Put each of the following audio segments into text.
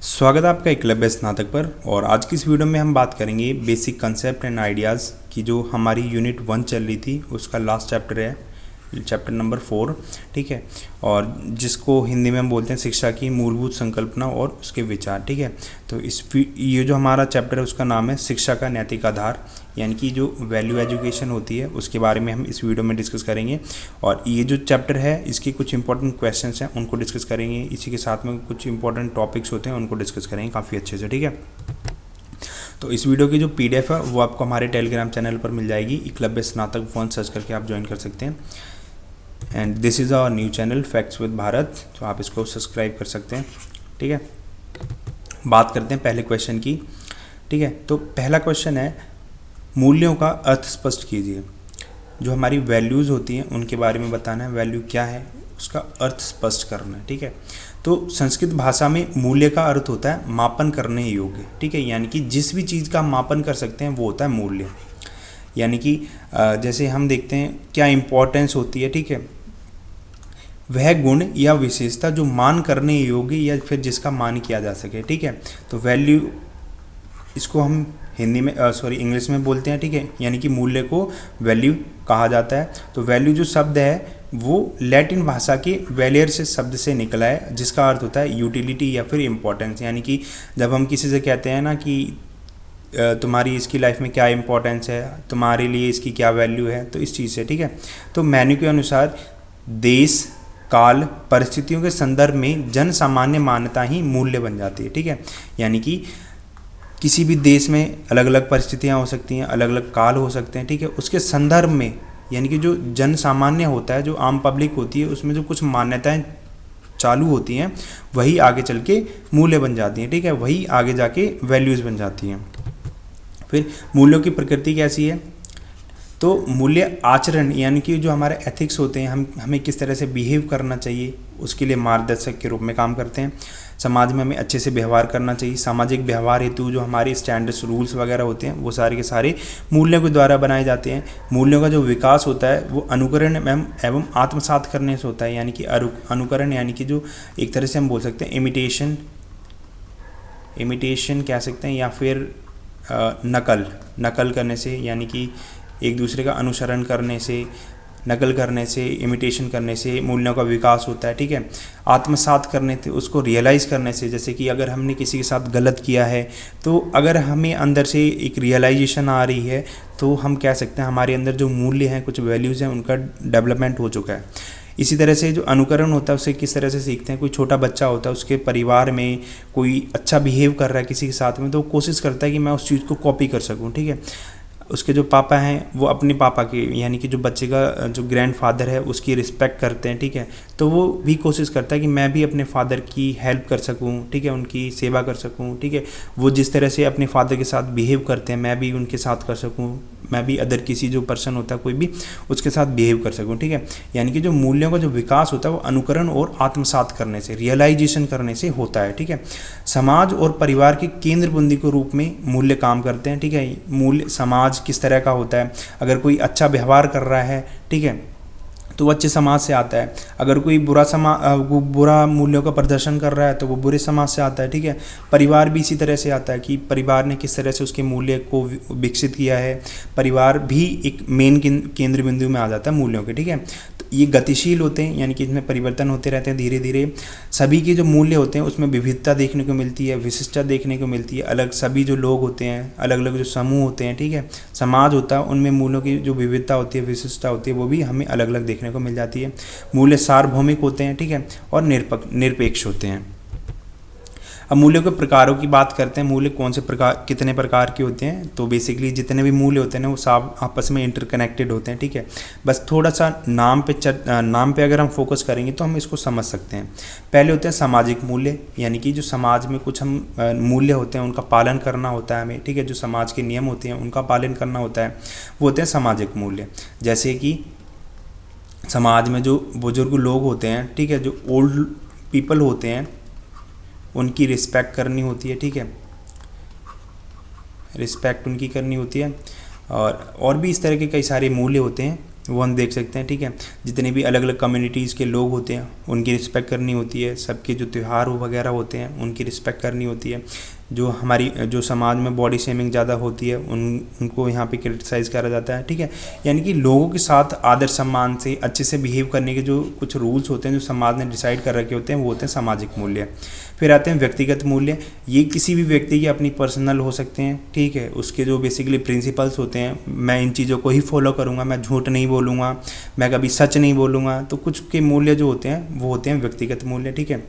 स्वागत है आपका एकलव्य स्नातक पर। और आज की इस वीडियो में हम बात करेंगे बेसिक कंसेप्ट एंड आइडियाज़ की। जो हमारी यूनिट 1 चल रही थी उसका लास्ट चैप्टर है, चैप्टर नंबर 4, ठीक है। और जिसको हिंदी में हम बोलते हैं शिक्षा की मूलभूत संकल्पना और उसके विचार, ठीक है। तो ये जो हमारा चैप्टर है उसका नाम है शिक्षा का नैतिक आधार, यानी कि जो वैल्यू एजुकेशन होती है उसके बारे में हम इस वीडियो में डिस्कस करेंगे। और ये जो चैप्टर है इसके कुछ इंपॉर्टेंट क्वेश्चंस हैं उनको डिस्कस करेंगे। इसी के साथ में कुछ इंपॉर्टेंट टॉपिक्स होते हैं उनको डिस्कस करेंगे काफ़ी अच्छे से, ठीक है। तो इस वीडियो की जो PDF है वो आपको हमारे टेलीग्राम चैनल पर मिल जाएगी। एकलव्य स्नातक 1 सर्च करके आप ज्वाइन कर सकते हैं। And this is our new channel facts with Bharat, तो आप इसको सब्सक्राइब कर सकते हैं, ठीक है। बात करते हैं पहले क्वेश्चन की, ठीक है। तो पहला क्वेश्चन है, मूल्यों का अर्थ स्पष्ट कीजिए। जो हमारी वैल्यूज़ होती हैं उनके बारे में बताना है, वैल्यू क्या है उसका अर्थ स्पष्ट करना है, ठीक है। तो संस्कृत भाषा में मूल्य का अर्थ होता है मापन करने योग्य, ठीक है। यानी कि जिस भी चीज़ का मापन कर सकते हैं वो होता है मूल्य। यानी कि जैसे हम देखते हैं क्या इम्पोर्टेंस होती है, ठीक है। वह गुण या विशेषता जो मान करने योग्य या फिर जिसका मान किया जा सके, ठीक है। तो वैल्यू, इसको हम हिंदी में इंग्लिश में बोलते हैं, ठीक है। यानी कि मूल्य को वैल्यू कहा जाता है। तो वैल्यू जो शब्द है वो लैटिन भाषा के वैलियर से शब्द से निकला है, जिसका अर्थ होता है यूटिलिटी या फिर इम्पोर्टेंस। यानी कि जब हम किसी से कहते हैं ना कि तुम्हारी इसकी लाइफ में क्या इम्पोर्टेंस है, तुम्हारे लिए इसकी क्या वैल्यू है, तो इस चीज़ से, ठीक है। तो मेन्यू के अनुसार देश, काल, परिस्थितियों के संदर्भ में जन सामान्य मान्यता ही मूल्य बन जाती है, ठीक है। यानी कि किसी भी देश में अलग अलग परिस्थितियाँ हो सकती हैं, अलग अलग काल हो सकते हैं, ठीक है। उसके संदर्भ में यानी कि जो जन सामान्य होता है, जो आम पब्लिक होती है, उसमें जो कुछ मान्यताएं चालू होती हैं वही आगे चल के मूल्य बन जाती हैं, ठीक है। वही आगे जाके वैल्यूज़ बन जाती हैं। फिर मूल्यों की प्रकृति कैसी है? तो मूल्य आचरण यानी कि जो हमारे एथिक्स होते हैं, हमें किस तरह से बिहेव करना चाहिए उसके लिए मार्गदर्शक के रूप में काम करते हैं। समाज में हमें अच्छे से व्यवहार करना चाहिए। सामाजिक व्यवहार हेतु जो हमारे स्टैंडर्ड्स, रूल्स वगैरह होते हैं वो सारे के सारे मूल्यों के द्वारा बनाए जाते हैं। मूल्यों का जो विकास होता है वो अनुकरण एवं आत्मसात करने से होता है। यानी कि अनुकरण यानी कि जो एक तरह से हम बोल सकते हैं इमिटेशन कह सकते हैं, या फिर नकल करने से, यानी कि एक दूसरे का अनुसरण करने से, नकल करने से, इमिटेशन करने से मूल्यों का विकास होता है, ठीक है। आत्मसात करने से, उसको रियलाइज़ करने से, जैसे कि अगर हमने किसी के साथ गलत किया है तो अगर हमें अंदर से एक रियलाइजेशन आ रही है तो हम कह सकते हैं हमारे अंदर जो मूल्य हैं, कुछ वैल्यूज़ हैं, उनका डेवलपमेंट हो चुका है। इसी तरह से जो अनुकरण होता है उसे किस तरह से सीखते हैं। कोई छोटा बच्चा होता है, उसके परिवार में कोई अच्छा बिहेव कर रहा है किसी के साथ में, तो वो कोशिश करता है कि मैं उस चीज़ को कॉपी कर सकूं, ठीक है। उसके जो पापा हैं वो अपने पापा की, यानी कि जो बच्चे का जो ग्रैंडफादर है उसकी रिस्पेक्ट करते हैं, ठीक है। तो वो भी कोशिश करता है कि मैं भी अपने फादर की हेल्प कर सकूं, ठीक है, उनकी सेवा कर सकूं, ठीक है। वो जिस तरह से अपने फादर के साथ बिहेव करते हैं मैं भी उनके साथ कर सकूं, मैं भी अदर किसी जो पर्सन होता है कोई भी उसके साथ बिहेव कर सकूं, ठीक है। यानी कि जो मूल्यों का जो विकास होता है वो अनुकरण और आत्मसात करने से, रियलाइजेशन करने से होता है, ठीक है। समाज और परिवार के केंद्र बिंदु के रूप में मूल्य काम करते हैं, ठीक है। मूल्य समाज किस तरह का होता है, अगर कोई अच्छा व्यवहार कर रहा है, ठीक है, तो वो अच्छे समाज से आता है। अगर कोई बुरा मूल्यों का प्रदर्शन कर रहा है तो वो बुरे समाज से आता है, ठीक है। परिवार भी इसी तरह से आता है कि परिवार ने किस तरह से उसके मूल्य को विकसित किया है। परिवार भी एक मेन केंद्र बिंदु में आ जाता है मूल्यों के, ठीक है। तो ये गतिशील होते हैं, यानी कि इसमें परिवर्तन होते रहते हैं धीरे धीरे। सभी के जो मूल्य होते हैं उसमें विविधता देखने को मिलती है, विशिष्टता देखने को मिलती है। अलग सभी जो लोग होते हैं, अलग अलग जो समूह होते हैं, ठीक है, समाज होता है, उनमें मूल्यों की जो विविधता होती है, विशिष्टता होती है, वो भी हमें अलग अलग देखने को मिल जाती है। मूल्य सार्वभौमिक होते हैं, ठीक है, और निरपेक्ष होते हैं। अब मूल्यों के प्रकारों की बात करते हैं। मूल्य कौन से प्रकार, कितने प्रकार के होते हैं? तो बेसिकली जितने भी मूल्य होते हैं ना वो सब आपस में इंटरकनेक्टेड होते हैं, ठीक है। बस थोड़ा सा नाम पे अगर हम फोकस करेंगे तो हम इसको समझ सकते हैं। पहले होते हैं सामाजिक मूल्य, यानी कि जो समाज में कुछ हम मूल्य होते हैं उनका पालन करना होता है हमें, ठीक है। जो समाज के नियम होते हैं उनका पालन करना होता है, वो होते हैं सामाजिक मूल्य। जैसे कि समाज में जो बुजुर्ग लोग होते हैं, ठीक है, जो ओल्ड पीपल होते हैं उनकी रिस्पेक्ट करनी होती है, ठीक है, रिस्पेक्ट उनकी करनी होती है। और भी इस तरह के कई सारे मूल्य होते हैं वो हम देख सकते हैं, ठीक है। जितने भी अलग अलग कम्युनिटीज़ के लोग होते हैं उनकी रिस्पेक्ट करनी होती है, सबके जो त्यौहार वगैरह होते हैं उनकी रिस्पेक्ट करनी होती है। जो समाज में बॉडी शेमिंग ज़्यादा होती है उनको यहाँ पे क्रिटिसाइज़ करा जाता है, ठीक है। यानी कि लोगों के साथ आदर सम्मान से अच्छे से बिहेव करने के जो कुछ रूल्स होते हैं जो समाज ने डिसाइड कर रखे होते हैं वो होते हैं सामाजिक मूल्य। फिर आते हैं व्यक्तिगत मूल्य। ये किसी भी व्यक्ति के अपनी पर्सनल हो सकते हैं, ठीक है। उसके जो बेसिकली प्रिंसिपल्स होते हैं, मैं इन चीज़ों को ही फॉलो करूँगा, मैं झूठ नहीं बोलूँगा, मैं कभी सच नहीं बोलूँगा। तो कुछ के मूल्य जो होते हैं वो होते हैं व्यक्तिगत मूल्य, ठीक है।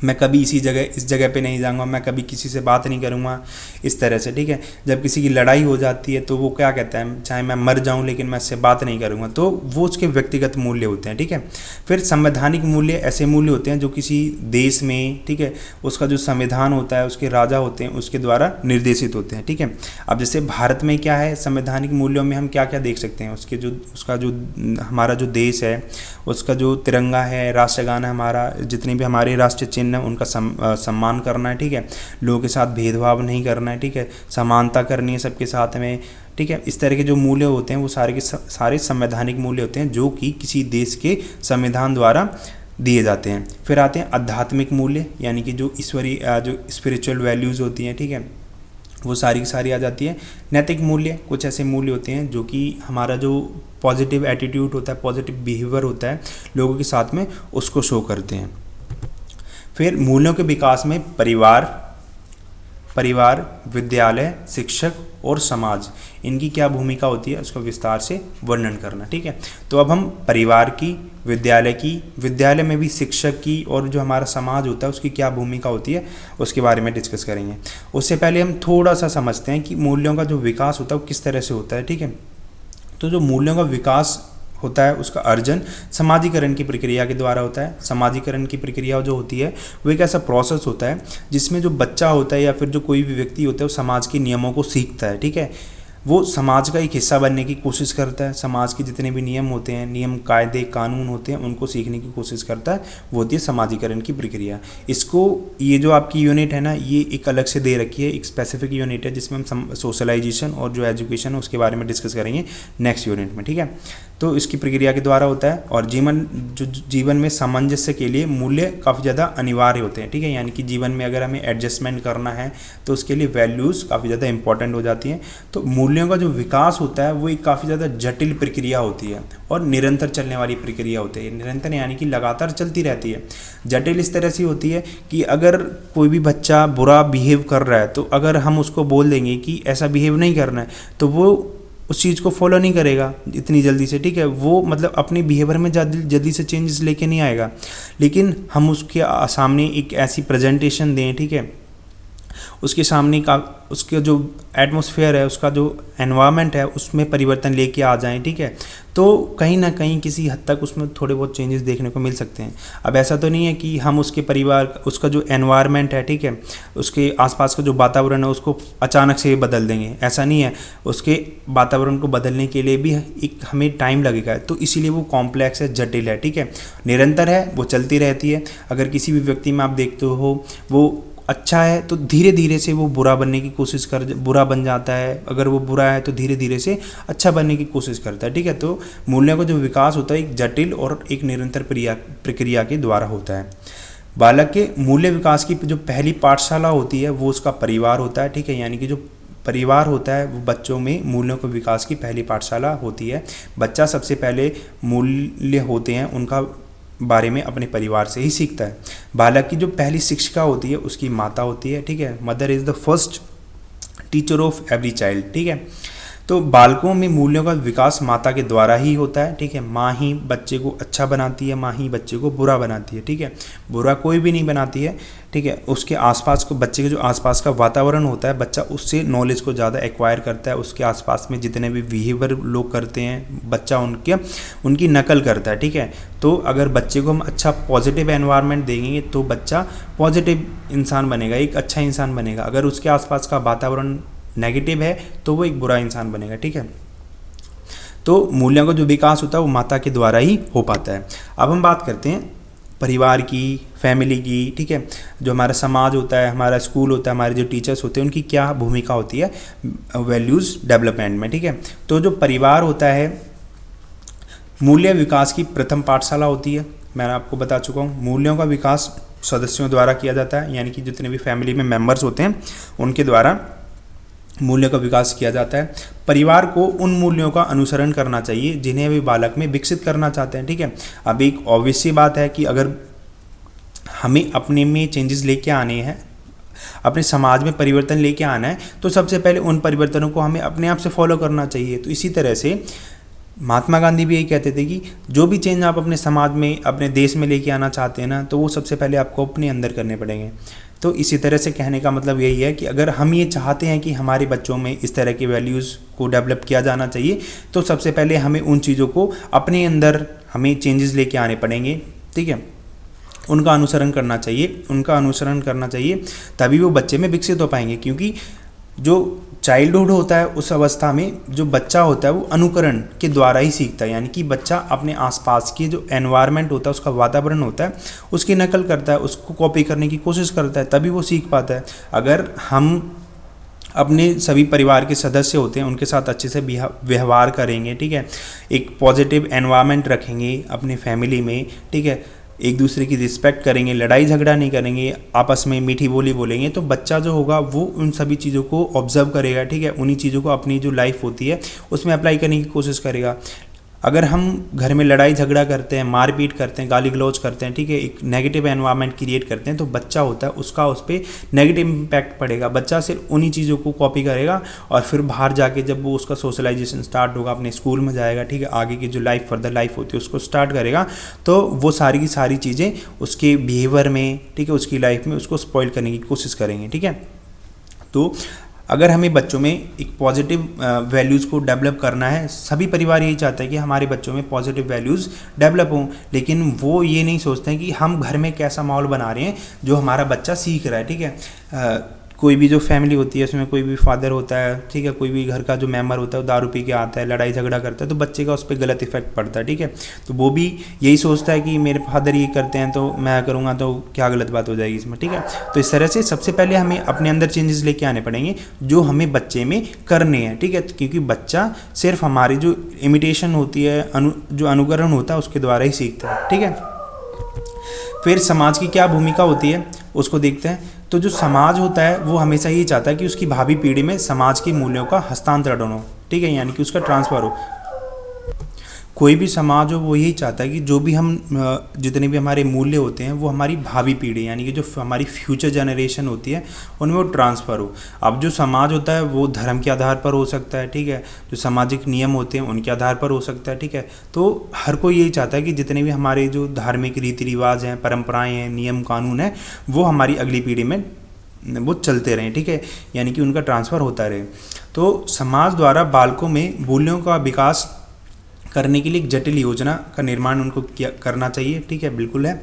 मैं कभी इस जगह पे नहीं जाऊंगा, मैं कभी किसी से बात नहीं करूंगा, इस तरह से, ठीक है। जब किसी की लड़ाई हो जाती है तो वो क्या कहता है, चाहे मैं मर जाऊं लेकिन मैं इससे बात नहीं करूंगा। तो वो उसके व्यक्तिगत मूल्य होते हैं, ठीक है। फिर संवैधानिक मूल्य ऐसे मूल्य होते हैं जो किसी देश में, ठीक है, उसका जो संविधान होता है, उसके राजा होते हैं, उसके द्वारा निर्देशित होते हैं, ठीक है। अब जैसे भारत में क्या है, संवैधानिक मूल्यों में हम क्या क्या देख सकते हैं, उसका जो हमारा जो देश है, उसका जो तिरंगा है, राष्ट्रगान है हमारा, जितने भी हमारे राष्ट्रीय चिन्ह उनका सम्मान करना है, ठीक है। लोगों के साथ भेदभाव नहीं करना है, ठीक है। समानता करनी है सबके साथ में, ठीक है। इस तरह के जो मूल्य होते हैं वो सारे के सारे संवैधानिक मूल्य होते हैं जो कि किसी देश के संविधान द्वारा दिए जाते हैं। फिर आते हैं आध्यात्मिक मूल्य, यानी कि जो ईश्वरीय जो स्पिरिचुअल वैल्यूज़ होती हैं, ठीक है, वो सारी की सारी आ जाती है। नैतिक मूल्य कुछ ऐसे मूल्य होते हैं जो कि हमारा जो पॉजिटिव एटीट्यूड होता है, पॉजिटिव बिहेवियर होता है लोगों के साथ में, उसको शो करते हैं। फिर मूल्यों के विकास में परिवार, विद्यालय, शिक्षक और समाज, इनकी क्या भूमिका होती है उसका विस्तार से वर्णन करना, ठीक है। तो अब हम परिवार की, विद्यालय में भी शिक्षक की और जो हमारा समाज होता है उसकी क्या भूमिका होती है उसके बारे में डिस्कस करेंगे। उससे पहले हम थोड़ा सा समझते हैं कि मूल्यों का जो विकास होता है वो किस तरह से होता है, ठीक है। तो जो मूल्यों का विकास होता है उसका अर्जन समाजीकरण की प्रक्रिया के द्वारा होता है। समाजीकरण की प्रक्रिया जो होती है वो एक ऐसा प्रोसेस होता है जिसमें जो बच्चा होता है या फिर जो कोई भी व्यक्ति होता है वो समाज के नियमों को सीखता है, ठीक है। वो समाज का एक हिस्सा बनने की कोशिश करता है, समाज के जितने भी नियम होते हैं, नियम कायदे कानून होते हैं, उनको सीखने की कोशिश करता है। वो होती है समाजीकरण की प्रक्रिया। इसको ये जो आपकी यूनिट है ना, ये एक अलग से दे रखी है, एक स्पेसिफिक यूनिट है जिसमें हम सोशलाइजेशन और जो एजुकेशन है उसके बारे में डिस्कस करेंगे नेक्स्ट यूनिट में, ठीक है। तो इसकी प्रक्रिया के द्वारा होता है। और जीवन में सामंजस्य के लिए मूल्य काफ़ी ज़्यादा अनिवार्य होते हैं, ठीक है। यानी कि जीवन में अगर हमें एडजस्टमेंट करना है तो उसके लिए वैल्यूज़ काफ़ी ज़्यादा इंपॉर्टेंट हो जाती हैं। तो मूल्यों का जो विकास होता है वो एक काफ़ी ज़्यादा जटिल प्रक्रिया होती है और निरंतर चलने वाली प्रक्रिया होती है। निरंतर यानी कि लगातार चलती रहती है। जटिल इस तरह से होती है कि अगर कोई भी बच्चा बुरा बिहेव कर रहा है तो अगर हम उसको बोल देंगे कि ऐसा बिहेव नहीं करना है तो वो उस चीज़ को फॉलो नहीं करेगा इतनी जल्दी से, ठीक है। वो मतलब अपने बिहेवियर में जल्दी से चेंजेस लेके नहीं आएगा। लेकिन हम उसके सामने एक ऐसी प्रेजेंटेशन दें, ठीक है, उसके सामने का उसके जो एटमॉस्फेयर है, उसका जो एनवायरनमेंट है उसमें परिवर्तन लेके आ जाएं, ठीक है, तो कहीं ना कहीं किसी हद तक उसमें थोड़े बहुत चेंजेस देखने को मिल सकते हैं। अब ऐसा तो नहीं है कि हम उसके परिवार, उसका जो एनवायरनमेंट है, ठीक है, उसके आसपास का जो वातावरण है उसको अचानक से बदल देंगे, ऐसा नहीं है। उसके वातावरण को बदलने के लिए भी एक हमें टाइम लगेगा। तो इसीलिए वो कॉम्प्लेक्स है, जटिल है, ठीक है, निरंतर है, वो चलती रहती है। अगर किसी भी व्यक्ति में आप देखते हो वो अच्छा है तो धीरे धीरे से वो बुरा बन जाता है। अगर वो बुरा है तो धीरे धीरे से अच्छा बनने की कोशिश करता है, ठीक है। तो मूल्यों का जो विकास होता है एक जटिल और एक निरंतर प्रक्रिया के द्वारा होता है। बालक के मूल्य विकास की जो पहली पाठशाला होती है वो उसका परिवार होता है, ठीक है। यानी कि जो परिवार होता है वो बच्चों में मूल्यों के विकास की पहली पाठशाला होती है। बच्चा सबसे पहले मूल्य होते हैं उनका बारे में अपने परिवार से ही सीखता है। बालक की जो पहली शिक्षिका होती है उसकी माता होती है, ठीक है। Mother is the first teacher of every child, ठीक है। तो बालकों में मूल्यों का विकास माता के द्वारा ही होता है, ठीक है। माँ ही बच्चे को अच्छा बनाती है, माँ ही बच्चे को बुरा बनाती है, ठीक है। बुरा कोई भी नहीं बनाती है, ठीक है। उसके आसपास को, बच्चे के जो आसपास का वातावरण होता है, बच्चा उससे नॉलेज को ज़्यादा एक्वायर करता है। उसके आसपास में जितने भी बिहेवियर लोग करते हैं बच्चा उनकी नकल करता है, ठीक है। तो अगर बच्चे को हम अच्छा पॉजिटिव एनवायरनमेंट देंगे तो बच्चा पॉजिटिव इंसान बनेगा, एक अच्छा इंसान बनेगा। अगर उसके आसपास का वातावरण नेगेटिव है तो वो एक बुरा इंसान बनेगा, ठीक है। तो मूल्यों का जो विकास होता है वो माता के द्वारा ही हो पाता है। अब हम बात करते हैं परिवार की, फैमिली की, ठीक है। जो हमारा समाज होता है, हमारा स्कूल होता है, हमारे जो टीचर्स होते हैं उनकी क्या भूमिका होती है वैल्यूज़ डेवलपमेंट में, ठीक है। तो जो परिवार होता है मूल्य विकास की प्रथम पाठशाला होती है, मैंने आपको बता चुका हूँ। मूल्यों का विकास सदस्यों द्वारा किया जाता है, यानी कि जितने भी फैमिली में मेंबर्स होते हैं उनके द्वारा मूल्यों का विकास किया जाता है। परिवार को उन मूल्यों का अनुसरण करना चाहिए जिन्हें वे बालक में विकसित करना चाहते हैं, ठीक है। अब एक ऑब्वियस सी बात है कि अगर हमें अपने में चेंजेस लेके आने हैं, अपने समाज में परिवर्तन लेके आना है, तो सबसे पहले उन परिवर्तनों को हमें अपने आप से फॉलो करना चाहिए। तो इसी तरह से महात्मा गांधी भी यही कहते थे कि जो भी चेंज आप अपने समाज में, अपने देश में लेके आना चाहते हैं ना, तो वो सबसे पहले आपको अपने अंदर करने पड़ेंगे। तो इसी तरह से कहने का मतलब यही है कि अगर हम ये चाहते हैं कि हमारे बच्चों में इस तरह की वैल्यूज़ को डेवलप किया जाना चाहिए, तो सबसे पहले हमें उन चीज़ों को अपने अंदर हमें चेंजेस लेके आने पड़ेंगे, ठीक है। उनका अनुसरण करना चाहिए, तभी वो बच्चे में विकसित हो पाएंगे। क्योंकि जो चाइल्डहुड होता है, उस अवस्था में जो बच्चा होता है वो अनुकरण के द्वारा ही सीखता है, यानी कि बच्चा अपने आसपास की जो एनवायरनमेंट होता है, उसका वातावरण होता है, उसकी नकल करता है, उसको कॉपी करने की कोशिश करता है, तभी वो सीख पाता है। अगर हम अपने सभी परिवार के सदस्य होते हैं उनके साथ अच्छे से व्यवहार करेंगे, ठीक है, एक पॉजिटिव एनवायरनमेंट रखेंगे अपने फैमिली में, ठीक है, एक दूसरे की रिस्पेक्ट करेंगे, लड़ाई झगड़ा नहीं करेंगे, आपस में मीठी बोली बोलेंगे, तो बच्चा जो होगा वो उन सभी चीज़ों को ऑब्जर्व करेगा, ठीक है, उन्हीं चीज़ों को अपनी जो लाइफ होती है उसमें अप्लाई करने की कोशिश करेगा। अगर हम घर में लड़ाई झगड़ा करते हैं, मारपीट करते हैं, गाली गलौज करते हैं, ठीक है, एक नेगेटिव एनवायरनमेंट क्रिएट करते हैं, तो बच्चा होता है उसका उस पर नेगेटिव इम्पैक्ट पड़ेगा। बच्चा सिर्फ उन्हीं चीज़ों को कॉपी करेगा और फिर बाहर जाके जब वो उसका सोशलाइजेशन स्टार्ट होगा, अपने स्कूल में जाएगा, ठीक है, आगे की जो लाइफ फर्दर लाइफ होती है उसको स्टार्ट करेगा, तो वो सारी की सारी चीज़ें उसके बिहेवियर में, ठीक है, उसकी लाइफ में उसको स्पॉइल करने की कोशिश करेंगे, ठीक है। तो अगर हमें बच्चों में एक पॉजिटिव वैल्यूज़ को डेवलप करना है, सभी परिवार यही चाहता है कि हमारे बच्चों में पॉजिटिव वैल्यूज़ डेवलप हों, लेकिन वो ये नहीं सोचते हैं कि हम घर में कैसा माहौल बना रहे हैं जो हमारा बच्चा सीख रहा है, ठीक है। कोई भी जो फैमिली होती है उसमें कोई भी फादर होता है, ठीक है, कोई भी घर का जो मेंबर होता है वो दारू पी के आता है, लड़ाई झगड़ा करता है, तो बच्चे का उस पर गलत इफेक्ट पड़ता है, ठीक है। तो वो भी यही सोचता है कि मेरे फादर ये करते हैं तो मैं करूँगा तो क्या गलत बात हो जाएगी इसमें, ठीक है। तो इस तरह से सबसे पहले हमें अपने अंदर चेंजेस लेके आने पड़ेंगे जो हमें बच्चे में करने हैं, ठीक है, क्योंकि बच्चा सिर्फ हमारी जो इमिटेशन होती है, जो अनुकरण होता है उसके द्वारा ही सीखता है, ठीक है। फिर समाज की क्या भूमिका होती है उसको देखते हैं। तो जो समाज होता है वो हमेशा ये चाहता है कि उसकी भावी पीढ़ी में समाज के मूल्यों का हस्तांतरण हो, ठीक है, यानी कि उसका ट्रांसफ़र हो। कोई भी समाज हो वो यही चाहता है कि जो भी हम जितने भी हमारे मूल्य होते हैं वो हमारी भावी पीढ़ी, यानी कि जो हमारी फ्यूचर जनरेशन होती है उनमें वो ट्रांसफ़र हो। अब जो समाज होता है वो धर्म के आधार पर हो सकता है, ठीक है, जो सामाजिक नियम होते हैं उनके आधार पर हो सकता है, ठीक है। तो हर कोई यही चाहता है कि जितने भी हमारे जो धार्मिक रीति रिवाज हैं, परंपराएँ हैं, नियम कानून हैं, वो हमारी अगली पीढ़ी में वो चलते रहें, ठीक है, यानी कि उनका ट्रांसफ़र होता रहे। तो समाज द्वारा बालकों में मूल्यों का विकास करने के लिए एक जटिल योजना का निर्माण उनको करना चाहिए, ठीक है, बिल्कुल है,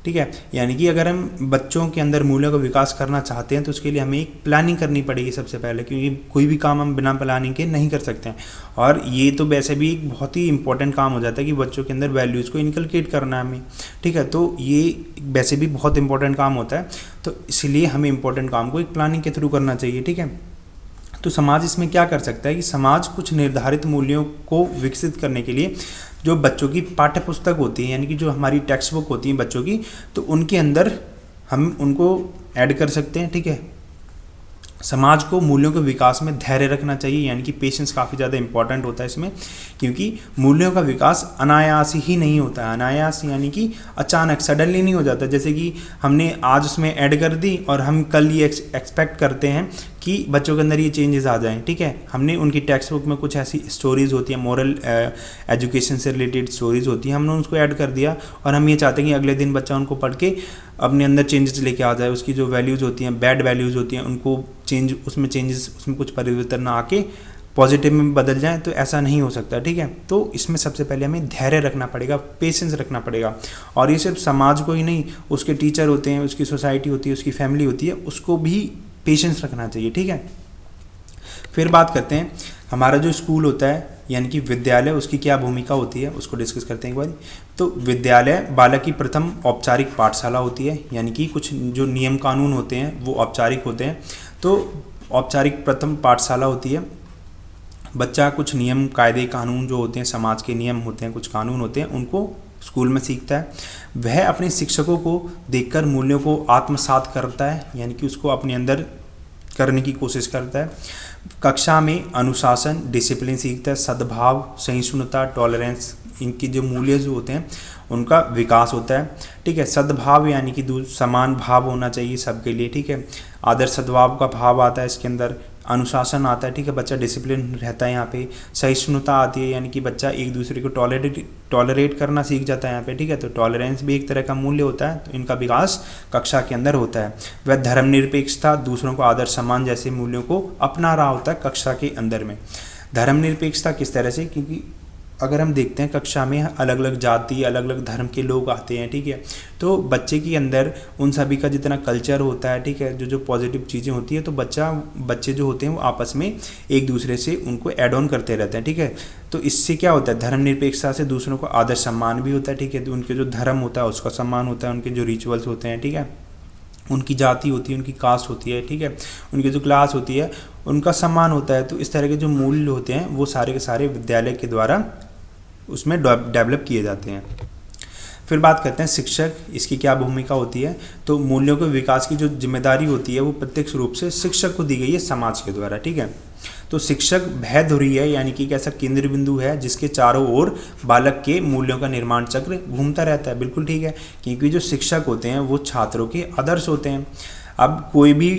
ठीक है। यानी कि अगर हम बच्चों के अंदर मूल्यों का विकास करना चाहते हैं तो उसके लिए हमें एक प्लानिंग करनी पड़ेगी सबसे पहले, क्योंकि कोई भी काम हम बिना प्लानिंग के नहीं कर सकते हैं। और ये तो वैसे भी एक बहुत ही इंपॉर्टेंट काम हो जाता है कि बच्चों के अंदर वैल्यूज़ को इनकलकेट करना है हमें, ठीक है। तो ये वैसे भी बहुत इंपॉर्टेंट काम होता है, तो इसलिए हमें इंपॉर्टेंट काम को एक प्लानिंग के थ्रू करना चाहिए, ठीक है। तो समाज इसमें क्या कर सकता है कि समाज कुछ निर्धारित मूल्यों को विकसित करने के लिए जो बच्चों की पाठ्य पुस्तक होती है, यानी कि जो हमारी टेक्स्ट बुक होती है बच्चों की, तो उनके अंदर हम उनको ऐड कर सकते हैं, ठीक है। समाज को मूल्यों के विकास में धैर्य रखना चाहिए, यानी कि पेशेंस काफ़ी ज़्यादा इंपॉर्टेंट होता है इसमें, क्योंकि मूल्यों का विकास अनायास ही नहीं होता है। अनायास यानी कि अचानक सडनली नहीं हो जाता, जैसे कि हमने आज उसमें ऐड कर दी और हम कल ये एक्सपेक्ट करते हैं कि बच्चों के अंदर ये चेंजेस आ जाएं, ठीक है। हमने उनकी टेक्स्ट बुक में कुछ ऐसी स्टोरीज़ होती हैं, मॉरल एजुकेशन से रिलेटेड स्टोरीज़ होती हैं, हमने उसको ऐड कर दिया और हम ये चाहते हैं कि अगले दिन बच्चा उनको पढ़ के अपने अंदर चेंजेस लेके आ जाए। उसकी जो वैल्यूज़ होती हैं, बैड वैल्यूज़ होती हैं, उनको उसमें कुछ परिवर्तन ना आके पॉजिटिव में बदल जाए, तो ऐसा नहीं हो सकता, ठीक है। तो इसमें सबसे पहले हमें धैर्य रखना पड़ेगा, पेशेंस रखना पड़ेगा। और ये सिर्फ समाज को ही नहीं, उसके टीचर होते हैं, उसकी सोसाइटी होती है, उसकी फैमिली होती है, उसको भी पेशेंस रखना चाहिए, ठीक है। फिर बात करते हैं हमारा जो स्कूल होता है यानी कि विद्यालय, उसकी क्या भूमिका होती है उसको डिस्कस करते हैं एक बार। तो विद्यालय बालक की प्रथम औपचारिक पाठशाला होती है, यानी कि कुछ जो नियम कानून होते हैं वो औपचारिक होते हैं। तो औपचारिक प्रथम पाठशाला होती है बच्चा कुछ नियम कायदे कानून जो होते हैं, समाज के नियम होते हैं, कुछ कानून होते हैं, उनको स्कूल में सीखता है। वह अपने शिक्षकों को देखकर मूल्यों को आत्मसात करता है, यानी कि उसको अपने अंदर करने की कोशिश करता है। कक्षा में अनुशासन, डिसिप्लिन सीखता है, सद्भाव, सहिष्णुता, टॉलरेंस, इनके जो मूल्य जो होते हैं उनका विकास होता है। ठीक है, सद्भाव यानी कि समान भाव होना चाहिए सबके लिए। ठीक है, आदर सद्भाव का भाव आता है इसके अंदर। अनुशासन आता है, ठीक है, बच्चा डिसिप्लिन रहता है यहाँ पे। सहिष्णुता आती है, यानी कि बच्चा एक दूसरे को टॉलरेट करना सीख जाता है यहाँ पे। ठीक है, तो टॉलरेंस भी एक तरह का मूल्य होता है, तो इनका विकास कक्षा के अंदर होता है। वह धर्मनिरपेक्षता, दूसरों को आदर सम्मान जैसे मूल्यों को अपना रहा होता है कक्षा के अंदर में। धर्मनिरपेक्षता किस तरह से, क्योंकि अगर हम देखते हैं कक्षा में अलग अलग जाति, अलग अलग धर्म के लोग आते हैं। ठीक है, तो बच्चे के अंदर उन सभी का जितना कल्चर होता है, ठीक है, जो जो पॉजिटिव चीज़ें होती है, तो बच्चे जो होते हैं वो आपस में एक दूसरे से उनको ऐड ऑन करते रहते हैं। ठीक है, तो इससे क्या होता है, धर्मनिरपेक्षता से दूसरों को आदर सम्मान भी होता है। ठीक है, तो उनके जो धर्म होता है उसका सम्मान होता है, उनके जो रिचुअल्स होते हैं, ठीक है, उनकी जाति होती है, उनकी कास्ट होती है, ठीक है, उनकी जो क्लास होती है उनका सम्मान होता है। तो इस तरह के जो मूल्य होते हैं वो सारे के सारे विद्यालय के द्वारा उसमें डेवलप किए जाते हैं। फिर बात करते हैं शिक्षक, इसकी क्या भूमिका होती है। तो मूल्यों के विकास की जो जिम्मेदारी होती है वो प्रत्यक्ष रूप से शिक्षक को दी गई है समाज के द्वारा। ठीक है, तो शिक्षक भय धुरी है, यानी कि कैसा केंद्र बिंदु है जिसके चारों ओर बालक के मूल्यों का निर्माण चक्र घूमता रहता है। बिल्कुल ठीक है, क्योंकि जो शिक्षक होते हैं वो छात्रों के आदर्श होते हैं। अब कोई भी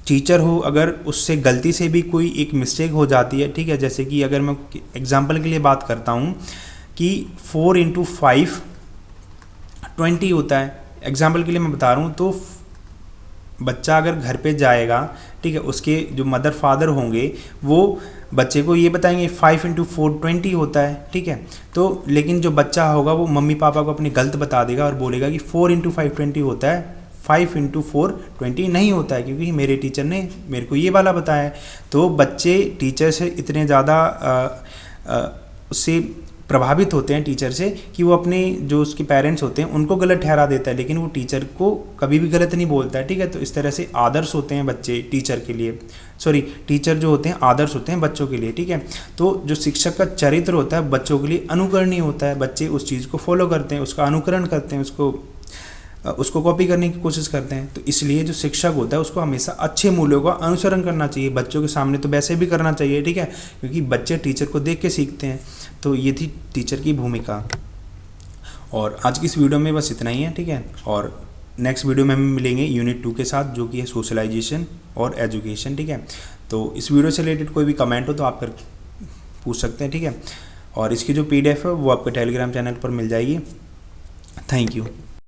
टीचर हो, अगर उससे गलती से भी कोई एक मिस्टेक हो जाती है, ठीक है, जैसे कि अगर मैं एग्जाम्पल के लिए बात करता हूँ कि 4 × 5 20 होता है, एग्जाम्पल के लिए मैं बता रहा हूँ। तो बच्चा अगर घर पे जाएगा, ठीक है, उसके जो मदर फादर होंगे वो बच्चे को ये बताएंगे 5 × 4 20 होता है। ठीक है, तो लेकिन जो बच्चा होगा वो मम्मी पापा को अपनी गलत बता देगा और बोलेगा कि 4 × 5 20 होता है, 5 × 4 20 नहीं होता है, क्योंकि मेरे टीचर ने मेरे को ये वाला बताया है। तो बच्चे टीचर से इतने ज़्यादा उससे प्रभावित होते हैं टीचर से कि वो अपने जो उसके पेरेंट्स होते हैं उनको गलत ठहरा देता है, लेकिन वो टीचर को कभी भी गलत नहीं बोलता है। ठीक है, तो इस तरह से आदर्श होते हैं बच्चे टीचर के लिए, टीचर जो होते हैं आदर्श होते हैं बच्चों के लिए। ठीक है, तो जो शिक्षक का चरित्र होता है बच्चों के लिए अनुकरणीय होता है। बच्चे उस चीज़ को फॉलो करते हैं, उसका अनुकरण करते हैं, उसको कॉपी करने की कोशिश करते हैं। तो इसलिए जो शिक्षक होता है उसको हमेशा अच्छे मूल्यों का अनुसरण करना चाहिए। बच्चों के सामने तो वैसे भी करना चाहिए, ठीक है, क्योंकि बच्चे टीचर को देख के सीखते हैं। तो ये थी टीचर की भूमिका। और आज की इस वीडियो में बस इतना ही है, ठीक है, और नेक्स्ट वीडियो में हम मिलेंगे यूनिट 2 के साथ, जो कि है सोशलाइजेशन और एजुकेशन। ठीक है, तो इस वीडियो से रिलेटेड कोई भी कमेंट हो तो आप फिर पूछ सकते हैं। ठीक है, और इसकी जो PDF है वो आपके टेलीग्राम चैनल पर मिल जाएगी। Thank you.